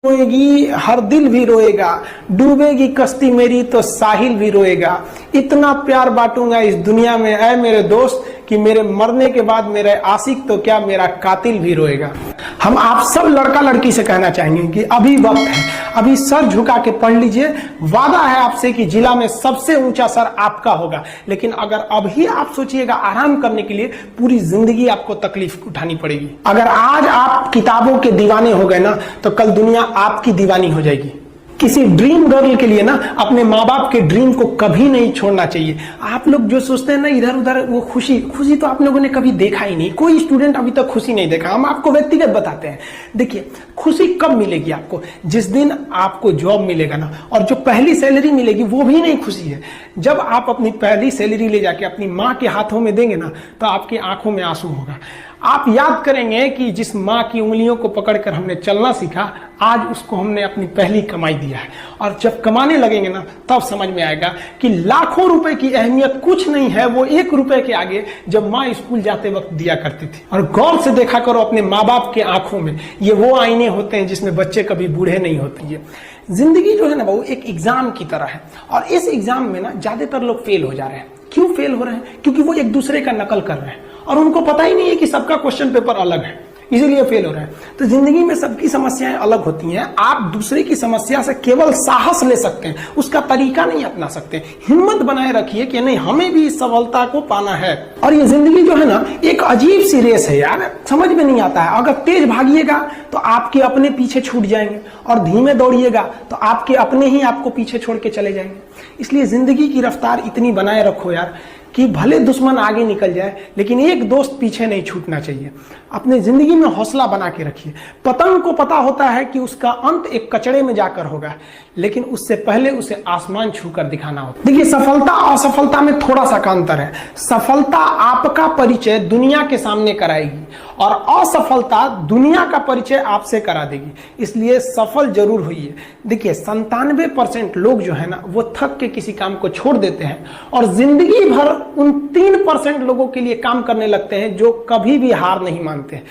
रोएगी हर दिल भी रोएगा, डूबेगी कश्ती मेरी तो साहिल भी रोएगा। इतना प्यार बांटूंगा इस दुनिया में ऐ मेरे दोस्त कि मेरे मरने के बाद मेरे आशिक तो क्या मेरा कातिल भी रोएगा। हम आप सब लड़का लड़की से कहना चाहेंगे कि अभी वक्त है, अभी सर झुका के पढ़ लीजिए। वादा है आपसे कि जिला में सबसे ऊंचा सर आपका होगा, लेकिन अगर अभी आप सोचिएगा आराम करने के लिए, पूरी जिंदगी आपको तकलीफ उठानी पड़ेगी। अगर आज आप किताबों के दीवाने हो गए ना, तो कल दुनिया आपकी दीवानी हो जाएगी। किसी ड्रीम गर्ल के लिए ना अपने माँ बाप के ड्रीम को कभी नहीं छोड़ना चाहिए। आप लोग जो सोचते हैं ना इधर उधर, वो खुशी तो आप लोगों ने कभी देखा ही नहीं। कोई स्टूडेंट अभी तक खुशी नहीं देखा। हम आपको व्यक्तिगत बताते हैं। देखिए, खुशी कब मिलेगी आपको? जिस दिन आपको जॉब मिलेगा ना, और जो पहली सैलरी मिलेगी वो भी नहीं खुशी है। जब आप अपनी पहली सैलरी ले जाके अपनी माँ के हाथों में देंगे ना, तो आपकी आंखों में आंसू होगा। आप याद करेंगे कि जिस माँ की उंगलियों को पकड़कर हमने चलना सीखा, आज उसको हमने अपनी पहली कमाई दिया है। और जब कमाने लगेंगे ना, तब समझ में आएगा कि लाखों रुपए की अहमियत कुछ नहीं है वो 1 रुपए के आगे, जब माँ स्कूल जाते वक्त दिया करती थी। और गौर से देखा करो अपने माँ बाप के आंखों में, ये वो आईने होते हैं जिसमें बच्चे कभी बूढ़े नहीं होते हैं। जिंदगी जो है ना वो एक एग्जाम की तरह है, और इस एग्जाम में ना ज्यादातर लोग फेल हो जा रहे हैं। क्यों फेल हो रहे हैं? क्योंकि वो एक दूसरे का नकल कर रहे हैं और उनको पता ही नहीं है कि सबका क्वेश्चन पेपर अलग है, इसीलिए फेल हो रहे हैं। तो जिंदगी में सबकी समस्याएं अलग होती हैं। आप दूसरे की समस्या से केवल साहस ले सकते हैं, उसका तरीका नहीं अपना सकते। हिम्मत बनाए रखिए कि नहीं, हमें भी इस सफलता को पाना है। और ये जिंदगी जो है ना एक अजीब सी रेस है यार, समझ में नहीं आता है। अगर तेज भागिएगा तो आपके अपने पीछे छूट जाएंगे, और धीमे दौड़िएगा तो आपके अपने ही आपको पीछे छोड़ के चले जाएंगे। इसलिए जिंदगी की रफ्तार इतनी बनाए रखो यार कि भले दुश्मन आगे निकल जाए, लेकिन एक दोस्त पीछे नहीं छूटना चाहिए। अपने जिंदगी में हौसला बना के रखिए। पतंग को पता होता है कि उसका अंत एक कचड़े में जाकर होगा, लेकिन उससे पहले उसे आसमान छूकर दिखाना होता है। देखिए, सफलता और असफलता में थोड़ा सा अंतर है। सफलता आपका परिचय दुनिया के सामने कराएगी, और असफलता दुनिया का परिचय आपसे करा देगी। इसलिए सफल जरूर होइए। देखिए, 97% लोग जो है ना वो थक के किसी काम को छोड़ देते हैं, और जिंदगी भर उन 3% लोगों के लिए काम करने लगते हैं जो कभी भी हार नहीं मानते।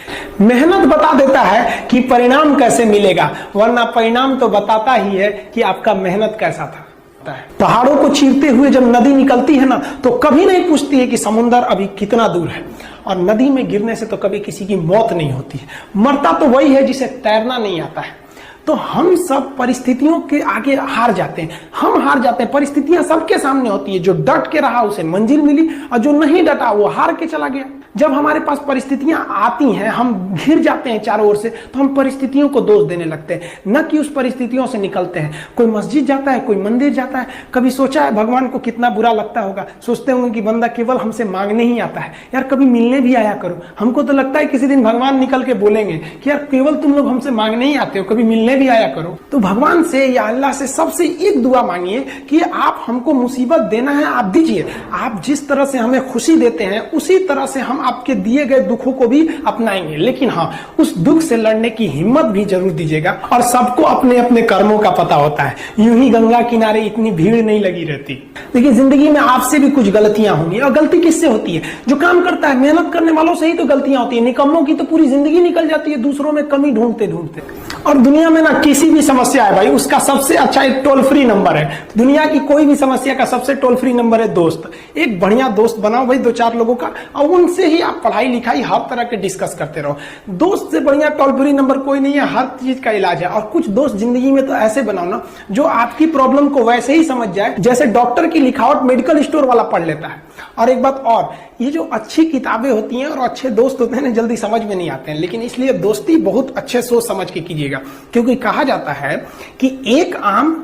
मेहनत बता देता है कि परिणाम कैसे मिलेगा, वरना परिणाम तो बताता ही है कि आपका मेहनत कैसा था। पहाड़ों को चीरते हुए जब नदी निकलती है ना, तो कभी नहीं पूछती है कि समुद्र अभी कितना दूर है। और नदी में गिरने से तो कभी किसी की मौत नहीं होती है। मरता तो वही है जिसे तैरना नहीं आता है। तो हम सब परिस्थितियों के आगे हार जाते हैं। हम हार जाते हैं, परिस्थितियां सबके सामने होती है। जो डट के रहा उसे मंजिल मिली, और जो नहीं डटा वो हार के चला गया। जब हमारे पास परिस्थितियां आती हैं, हम घिर जाते हैं चारों ओर से, तो हम परिस्थितियों को दोष देने लगते हैं, न कि उस परिस्थितियों से निकलते हैं। कोई मस्जिद जाता है, कोई मंदिर जाता है, कभी सोचा है भगवान को कितना बुरा लगता होगा? सोचते होंगे कि बंदा केवल हमसे मांगने ही आता है। यार कभी मिलने भी आया करो। हमको तो लगता है किसी दिन भगवान निकल के बोलेंगे कि यार केवल तुम लोग हमसे मांगने ही आते हो, कभी मिलने भी आया करो। तो भगवान से या अल्लाह से सबसे एक दुआ मांगिए कि आप हमको मुसीबत देना है, आप दीजिए। आप जिस तरह से हमें खुशी देते हैं, उसी तरह से हम आपके दिए गए दुखों को भी अपनाएंगे। लेकिन हाँ, उस दुख से लड़ने की हिम्मत भी जरूर दीजिएगा। और सबको अपने अपने कर्मों का पता होता है। यूं ही गंगा किनारे इतनी भीड़ नहीं लगी रहती। देखिए, जिंदगी में आपसे भी कुछ गलतियां होंगी, और गलती किससे होती है? जो काम करता है, मेहनत करने वालों से ही तो गलतियां होती है। निकम्मों की तो पूरी जिंदगी निकल जाती है दूसरों में कमी ढूंढते ढूंढते। और दुनिया में ना किसी भी समस्या है भाई, उसका सबसे अच्छा एक टोल फ्री नंबर है। दुनिया की कोई भी समस्या का सबसे टोल फ्री नंबर है दोस्त। एक बढ़िया दोस्त बनाओ भाई, 2-4 लोगों का, और उनसे ही आप पढ़ाई लिखाई हर तरह के डिस्कस करते रहो। दोस्त से बढ़िया टोल फ्री नंबर कोई नहीं है, हर चीज का इलाज है। और कुछ दोस्त जिंदगी में तो ऐसे बनाओ ना जो आपकी प्रॉब्लम को वैसे ही समझ जाए जैसे डॉक्टर की लिखावट मेडिकल स्टोर वाला पढ़ लेता है। और एक बात और, ये जो अच्छी किताबें होती हैं और अच्छे दोस्त होते हैं ना, जल्दी समझ में नहीं आते हैं। लेकिन इसलिए दोस्ती बहुत अच्छे सोच समझ के कीजिएगा, क्योंकि कहा जाता है कि एक आम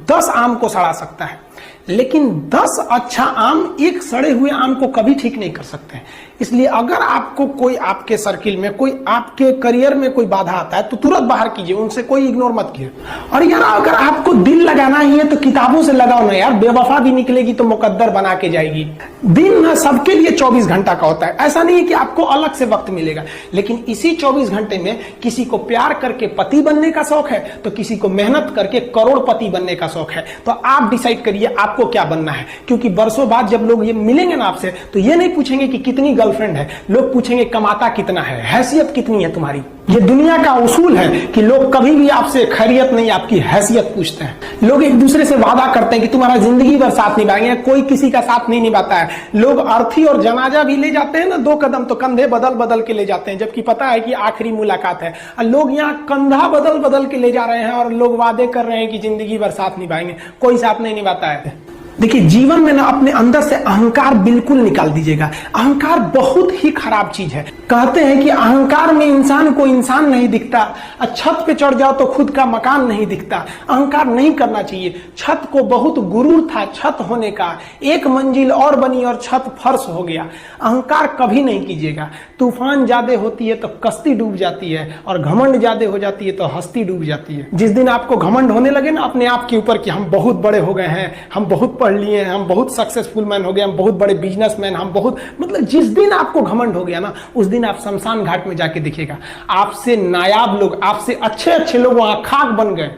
10 आम को सड़ा सकता है, लेकिन 10 अच्छा आम एक सड़े हुए आम को कभी ठीक नहीं कर सकते। इसलिए अगर आपको कोई आपके सर्किल में, कोई आपके करियर में कोई बाधा आता है, तो तुरंत बाहर कीजिए, उनसे कोई इग्नोर मत कीजिए। और यार अगर आपको दिल लगाना ही है तो किताबों से लगाओ ना यार। बेवफा भी निकलेगी तो मुकद्दर बना के जाएगी। दिन ना सबके लिए 24 घंटा का होता है। ऐसा नहीं है कि आपको अलग से वक्त मिलेगा, लेकिन इसी 24 घंटे में किसी को प्यार करके पति बनने का शौक है, तो किसी को मेहनत करके करोड़पति बनने का शौक है। तो आप डिसाइड करिए आपको क्या बनना है, क्योंकि बरसों बाद जब लोग ये मिलेंगे ना आपसे, तो ये नहीं पूछेंगे कि कितनी गर्लफ्रेंड है, लोग पूछेंगे कमाता कितना है, हैसियत कितनी है तुम्हारी। ये दुनिया का उसूल है कि लोग कभी भी आपसे खैरियत नहीं, आपकी हैसियत पूछते हैं। लोग एक दूसरे से वादा करते हैं कि तुम्हारा जिंदगी भर साथ निभाएंगे, कोई किसी का साथ नहीं निभाता है। लोग अर्थी और जनाजा भी ले जाते हैं ना 2 कदम, तो कंधे बदल बदल के ले जाते हैं, जबकि पता है कि आखिरी मुलाकात है। और लोग यहाँ कंधा बदल बदल के ले जा रहे हैं और लोग वादे कर रहे हैं कि जिंदगी भर साथ निभाएंगे, कोई साथ नहीं निभाता है। देखिए, जीवन में ना अपने अंदर से अहंकार बिल्कुल निकाल दीजिएगा। अहंकार बहुत ही खराब चीज है। कहते हैं कि अहंकार में इंसान को इंसान नहीं दिखता, छत पे चढ़ जाओ तो खुद का मकान नहीं दिखता। अहंकार नहीं करना चाहिए। छत को बहुत गुरूर था छत होने का, 1 मंजिल और बनी और छत फर्श हो गया। अहंकार कभी नहीं कीजिएगा। तूफान ज्यादा होती है तो कश्ती डूब जाती है, और घमंड ज्यादा हो जाती है तो हस्ती डूब जाती है। जिस दिन आपको घमंड होने लगे ना अपने आप के ऊपर कि हम बहुत बड़े हो गए हैं, हम बहुत पढ़ लिए हैं, हम बहुत सक्सेसफुल मैन हो गए, हम बहुत बड़े बिजनेसमैन, हम बहुत, मतलब जिस दिन आपको घमंड हो गया ना, उस दिन आप शमशान घाट में जाके दिखेगा आपसे नायाब लोग, आपसे अच्छे अच्छे लोग वहां खाक बन गए।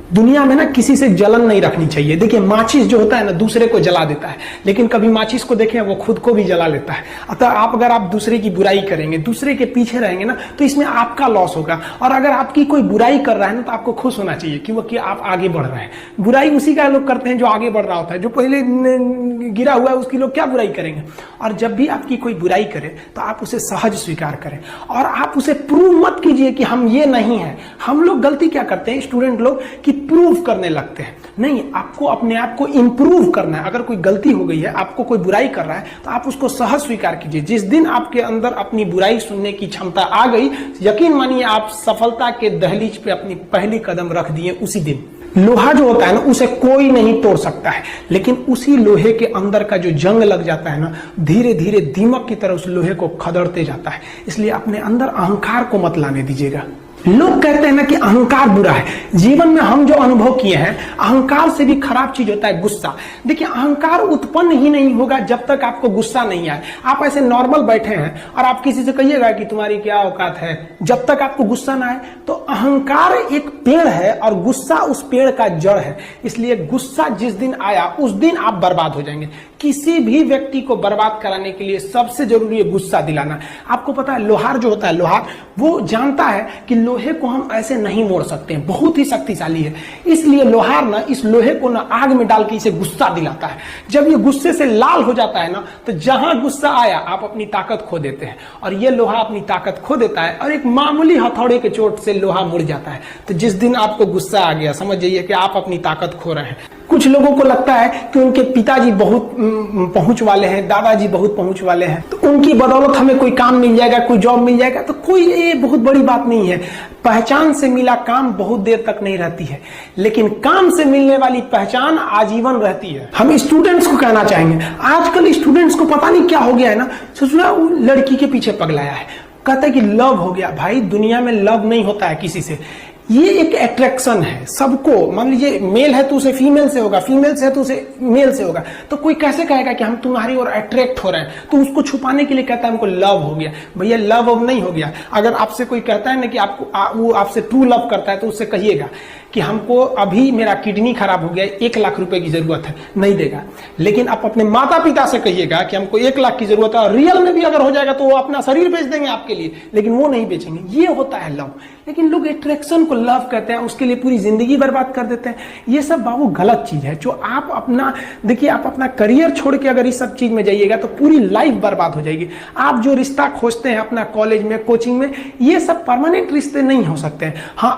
दुनिया में ना किसी से जलन नहीं रखनी चाहिए। देखिए, माचिस जो होता है ना दूसरे को जला देता है, लेकिन कभी माचिस को देखें वो खुद को भी जला लेता है। अतः अगर आप दूसरे की बुराई करेंगे, दूसरे के पीछे रहेंगे ना, तो इसमें आपका लॉस होगा। और अगर आपकी कोई बुराई कर रहा है ना, तो आपको खुश होना चाहिए क्योंकि आप आगे बढ़ रहे हैं। बुराई उसी का लोग करते हैं जो आगे बढ़ रहा होता है, जो पहले गिरा हुआ है उसकी लोग क्या बुराई करेंगे। और जब भी आपकी कोई बुराई करे तो आप उसे सहज स्वीकार करें, और आप उसे प्रूव मत कीजिए कि हम ये नहीं है। हम लोग गलती क्या करते हैं स्टूडेंट लोग, कि प्रूव करने लगते हैं। नहीं, आपको अपने आप को इंप्रूव करना है। अगर कोई गलती हो गई है, आपको कोई बुराई कर रहा है, तो आप उसको सहज स्वीकार कीजिए। जिस दिन आपके अंदर अपनी बुराई सुनने की क्षमता आ गई, यकीन मानिए आप सफलता के दहलीज पे अपनी पहली कदम रख दिए उसी दिन। लोहा जो होता है ना, उसे कोई नहीं तोड़ सकता है, लेकिन उसी लोहे के अंदर का जो जंग लग जाता है ना, धीरे धीरे दीमक की तरह उस लोहे को खदड़ते जाता है। इसलिए अपने अंदर अहंकार को मत लाने दीजिएगा। लोग कहते हैं ना कि अहंकार बुरा है। जीवन में हम जो अनुभव किए हैं, अहंकार से भी खराब चीज होता है गुस्सा। देखिए, अहंकार उत्पन्न ही नहीं होगा जब तक आपको गुस्सा नहीं आए। आप ऐसे नॉर्मल बैठे हैं और आप किसी से कहिएगा कि तुम्हारी क्या औकात है, जब तक आपको गुस्सा ना आए। तो अहंकार एक पेड़ है और गुस्सा उस पेड़ का जड़ है। इसलिए गुस्सा जिस दिन आया उस दिन आप बर्बाद हो जाएंगे। किसी भी व्यक्ति को बर्बाद कराने के लिए सबसे जरूरी है गुस्सा दिलाना। आपको पता है, लोहार जो होता है, लोहार वो जानता है कि लोहे को हम ऐसे नहीं मोड़ सकते हैं, बहुत ही शक्तिशाली है। इसलिए लोहार ना इस लोहे को ना आग में डाल के इसे गुस्सा दिलाता है। जब ये गुस्से से लाल हो जाता है ना, तो जहां गुस्सा आया आप अपनी ताकत खो देते हैं, और ये लोहा अपनी ताकत खो देता है और एक मामूली हथौड़े के चोट से लोहा मुड़ जाता है। तो जिस दिन आपको गुस्सा आ गया, समझ जाइए कि आप अपनी ताकत खो रहे हैं। कुछ लोगों को लगता है कि उनके पिताजी बहुत पहुंच वाले हैं, दादाजी बहुत पहुंच वाले हैं, तो उनकी बदौलत हमें कोई काम मिल जाएगा, कोई जॉब मिल जाएगा। तो कोई ये बहुत बड़ी बात नहीं है। पहचान से मिला काम बहुत देर तक नहीं रहती है, लेकिन काम से मिलने वाली पहचान आजीवन रहती है। हम स्टूडेंट्स को कहना चाहेंगे, आजकल स्टूडेंट्स को पता नहीं क्या हो गया है ना, सोचना लड़की के पीछे पगलाया है, कहता है कि लव हो गया। भाई, दुनिया में लव नहीं होता है किसी से। ये एक अट्रैक्शन है सबको। मान लीजिए मेल है तो उसे फीमेल से होगा, फीमेल से है तो उसे मेल से होगा। तो कोई कैसे कहेगा कि हम तुम्हारी ओर अट्रैक्ट हो रहे हैं, तो उसको छुपाने के लिए कहता है हमको लव हो गया। भैया, लव अब नहीं हो गया। अगर आपसे कोई कहता है ना कि आपको वो आपसे ट्रू लव करता है, तो उससे कहिएगा कि हमको अभी मेरा किडनी खराब हो गया, 1 लाख रुपए की जरूरत है, नहीं देगा। लेकिन आप अपने माता पिता से कहिएगा कि हमको 1 लाख की जरूरत है, और रियल में भी अगर हो जाएगा तो वो अपना शरीर बेच देंगे आपके लिए, लेकिन वो नहीं बेचेंगे। ये होता है लव। लेकिन लोग अट्रैक्शन को लव कहते हैं, उसके लिए पूरी जिंदगी बर्बाद कर देते हैं। ये सब बाबू गलत चीज है। जो आप अपना देखिए, आप अपना करियर छोड़ के अगर इस सब चीज में जाइएगा तो पूरी लाइफ बर्बाद हो जाएगी। आप जो रिश्ता खोजते हैं अपना कॉलेज में, कोचिंग में, ये सब परमानेंट रिश्ते नहीं हो सकते हैं। हाँ,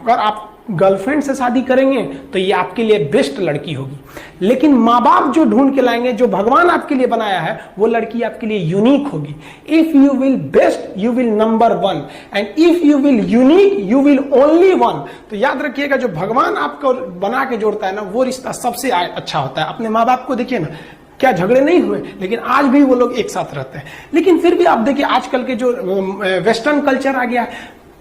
आप गर्लफ्रेंड से शादी करेंगे तो ये आपके लिए बेस्ट लड़की होगी, लेकिन माँ बाप जो ढूंढ के लाएंगे, जो भगवान आपके लिए बनाया है, वो लड़की आपके लिए यूनिक होगी। If you will best you will number 1, and if you will unique you will only 1। तो याद रखिएगा, जो भगवान आपको बना के जोड़ता है ना, वो रिश्ता सबसे अच्छा होता है। अपने माँ बाप को देखिए ना, क्या झगड़े नहीं हुए, लेकिन आज भी वो लोग एक साथ रहते हैं। लेकिन फिर भी आप देखिए, आजकल के जो वेस्टर्न कल्चर आ गया,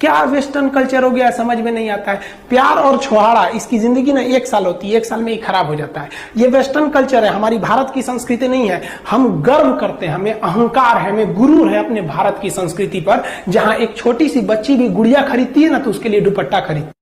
क्या वेस्टर्न कल्चर हो गया समझ में नहीं आता है। प्यार और छोहाड़ा, इसकी जिंदगी ना 1 साल होती है, 1 साल में ही खराब हो जाता है। ये वेस्टर्न कल्चर है, हमारी भारत की संस्कृति नहीं है। हम गर्व करते हैं, हमें अहंकार है, हमें गुरूर है अपने भारत की संस्कृति पर। जहां एक छोटी सी बच्ची भी गुड़िया खरीदती है ना, तो उसके लिए दुपट्टा खरीदती है।